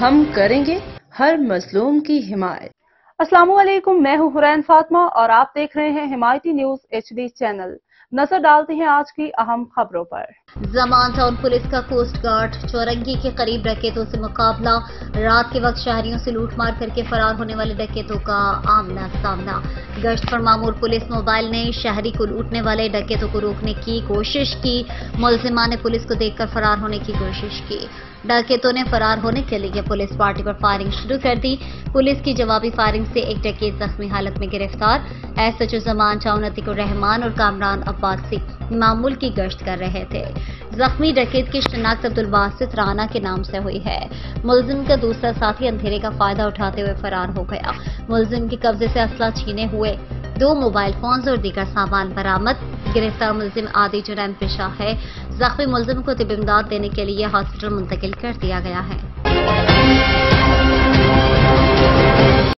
ہم کریں گے ہر مظلوم کی حمایت۔ السلام علیکم، میں ہوں حرین فاطمہ اور آپ دیکھ رہے ہیں حمایتی نیوز HD چینل۔ نظر ڈالتے ہیں آج کی اہم خبروں پر۔ زمان ٹاؤن پولیس کا کوسٹ گارڈ چورنگی کے قریب ڈکیتوں سے مقابلہ، رات کے وقت شہریوں سے لوٹ مار کر کے فرار ہونے والے ڈکیتوں کا آمنا سامنا۔ گشت پر مامور پولیس موبائل نے شہری کو لوٹنے والے ڈکیتوں کو روکنے کی کوشش کی، ملزمان نے پولیس کو دیکھ کر فرار ہونے کی کوشش کی۔ ڈکیتوں نے فرار ہونے کے لیے پولیس پارٹی پر فائرنگ شروع کر دی۔ پولیس کی جوابی فائرنگ سے ایک ڈکیت زخمی حالت میں گرفتار۔ SHO زمان ٹاؤن عتیق الرحمان اور کامران عباسی معمول کی گشت کر رہے تھے۔ زخمی ڈکیت کی شناخت عبدالباسط رانا کے نام سے ہوئی ہے۔ ملزم کا دوسرا ساتھی اندھیرے کا فائدہ اٹھاتے ہوئے فرار ہو گیا۔ ملزم کے قبضے سے اسلحہ چھینے ہوئے 2 موبائل فونز اور دیگر سامان برآمد۔ گرفتار ملزم عادی جرائم پیشہ ہے۔ زخمی ملزم کو طبی امداد دینے کے لیے ہاسپٹل منتقل کر دیا گیا ہے۔